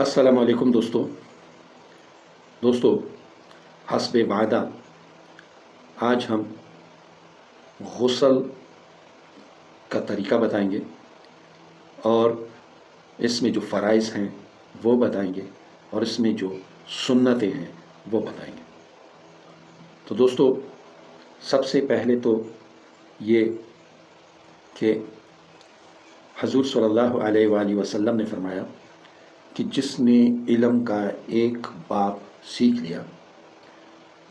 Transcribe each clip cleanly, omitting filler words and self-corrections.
अस्सलाम वालेकुम दोस्तों हस्ब वादा आज हम गुस्ल का तरीका बताएंगे और इसमें जो फ़राइज़ हैं वो बताएंगे और इसमें जो सुन्नतें हैं वो बताएंगे। तो दोस्तों सबसे पहले तो ये कि हज़ूर सल्लल्लाहु अलैहि वसल्लम ने फरमाया कि जिसने इल्म का एक बाब सीख लिया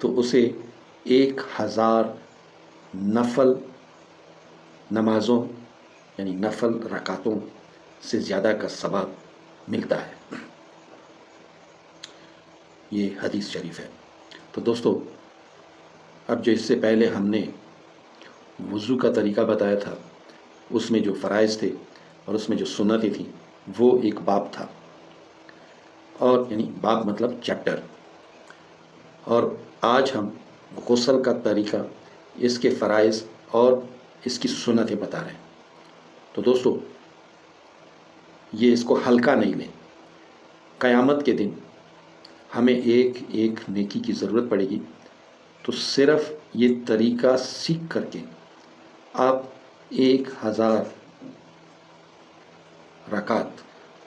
तो उसे 1000 नफल नमाज़ों यानी नफल रकातों से ज़्यादा का सवाब मिलता है। ये हदीस शरीफ है। तो दोस्तों अब जो इससे पहले हमने वज़ू का तरीका बताया था, उसमें जो फ़राइज़ थे और उसमें जो सुन्नतें थी वो एक बाब था, और यानी बाब मतलब चैप्टर। और आज हम गुस्ल का तरीका, इसके फ़राइज़ और इसकी सुन्नतें बता रहे हैं। तो दोस्तों ये इसको हल्का नहीं लें। क़यामत के दिन हमें एक एक नेकी की ज़रूरत पड़ेगी, तो सिर्फ़ ये तरीका सीख करके आप 1000 रकात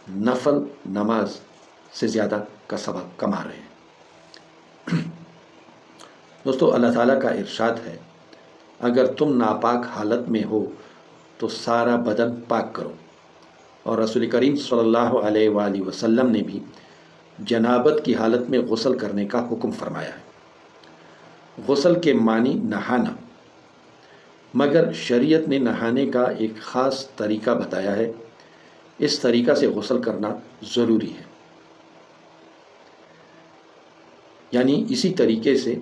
नफल नमाज से ज़्यादा का सवाब कमा रहे हैं। दोस्तों अल्लाह ताला का इरशाद है, अगर तुम नापाक हालत में हो तो सारा बदन पाक करो। और रसूल करीम सल्लल्लाहु अलैहि वसल्लम ने भी जनाबत की हालत में गुस्ल करने का हुक्म फरमाया है। गुस्ल के मानी नहाना, मगर शरीयत ने नहाने का एक ख़ास तरीका बताया है। इस तरीका से गुस्ल करना ज़रूरी है, यानी इसी तरीके से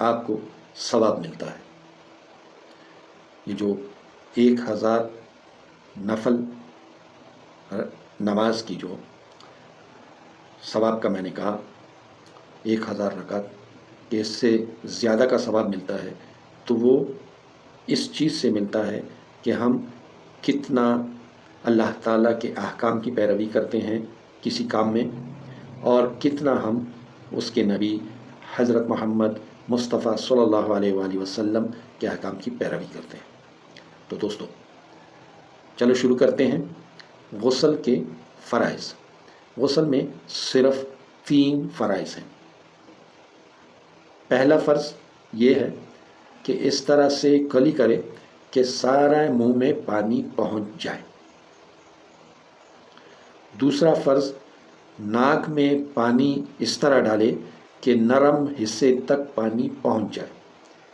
आपको सवाब मिलता है। ये जो 1000 नफल नमाज की जो सवाब का मैंने कहा 1000 रकात के, इससे ज़्यादा का सवाब मिलता है, तो वो इस चीज़ से मिलता है कि हम कितना अल्लाह ताला के अहकाम की पैरवी करते हैं किसी काम में, और कितना हम उसके नबी हज़रत मोहम्मद मुस्तफ़ा सल्लल्लाहु अलैहि वसल्लम के अहकाम की पैरवी करते हैं। तो दोस्तों चलो शुरू करते हैं। गुस्ल के फ़राइज़। गुस्ल में सिर्फ़ 3 फ़राइज़ हैं। पहला फ़र्ज़ ये है कि इस तरह से कली करे कि सारा मुंह में पानी पहुंच जाए। दूसरा फ़र्ज़, नाक में पानी इस तरह डाले कि नरम हिस्से तक पानी पहुंच जाए,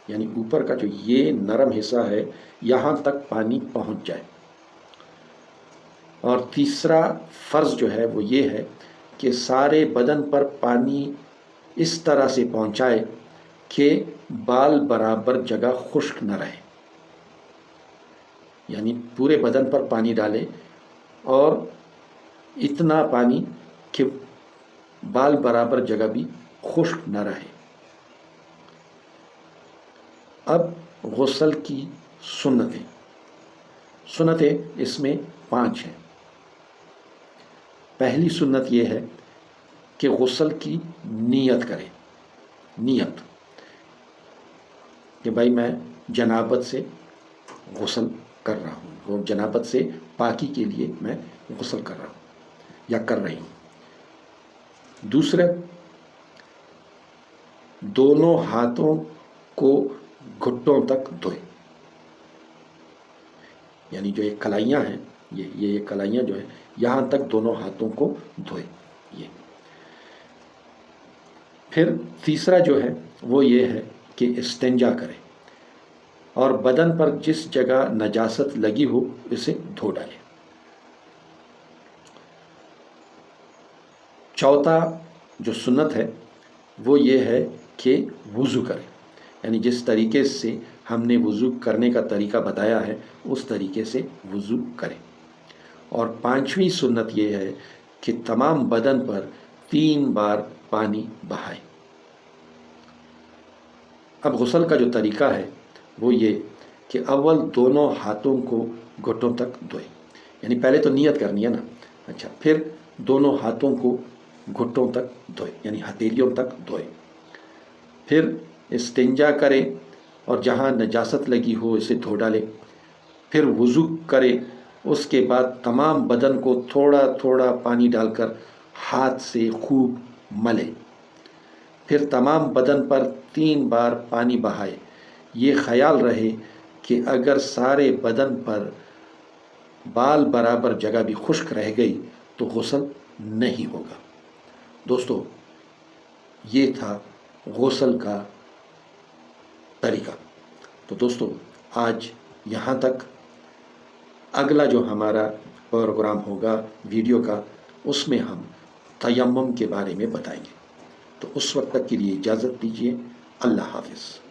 यानी ऊपर का जो ये नरम हिस्सा है यहाँ तक पानी पहुंच जाए। और तीसरा फ़र्ज़ जो है वो ये है कि सारे बदन पर पानी इस तरह से पहुंचाए कि बाल बराबर जगह खुश्क न रहे, यानी पूरे बदन पर पानी डाले और इतना पानी कि बाल बराबर जगह भी खुश्क न रहे। अब गुस्ल की सुन्नतें इसमें 5 हैं। पहली सुन्नत ये है कि गुस्ल की नीयत करें। नीयत कि भाई मैं जनाबत से गुस्ल कर रहा हूँ, और जनाबत से पाकी के लिए मैं गुस्ल कर रहा हूँ या कर रही हूँ। दूसरा, दोनों हाथों को घुटनों तक धोए, यानी जो ये कलाइयाँ हैं, ये कलाइयाँ जो है यहाँ तक दोनों हाथों को धोए। ये फिर तीसरा जो है वो ये है कि इस्तिंजा करें और बदन पर जिस जगह नजासत लगी हो उसे धो डालें। चौथा जो सुन्नत है वो ये है कि वज़ू करें, यानी जिस तरीके से हमने वज़ू करने का तरीका बताया है उस तरीके से वज़ू करें। और 5वीं सुन्नत ये है कि तमाम बदन पर 3 बार पानी बहाएं। अब गुस्ल का जो तरीका है वो ये कि अव्वल दोनों हाथों को घुटनों तक धोए, यानी पहले तो नियत करनी है ना। अच्छा, फिर दोनों हाथों को घुटनों तक धोए, यानी हथेलियों तक धोए। फिर इस्तिंजा करे और जहाँ नजासत लगी हो इसे धो डाले। फिर वज़ू करे, उसके बाद तमाम बदन को थोड़ा थोड़ा पानी डालकर हाथ से खूब मले। फिर तमाम बदन पर 3 बार पानी बहाए। ये ख्याल रहे कि अगर सारे बदन पर बाल बराबर जगह भी खुश्क रह गई तो गुस्ल नहीं होगा। दोस्तों, ये था गुस्ल का तरीका। तो दोस्तों, आज यहाँ तक। अगला जो हमारा प्रोग्राम होगा वीडियो का, उसमें हम तयम्मुम के बारे में बताएंगे। तो उस वक्त तक के लिए इजाज़त दीजिए। अल्लाह हाफ़िज़।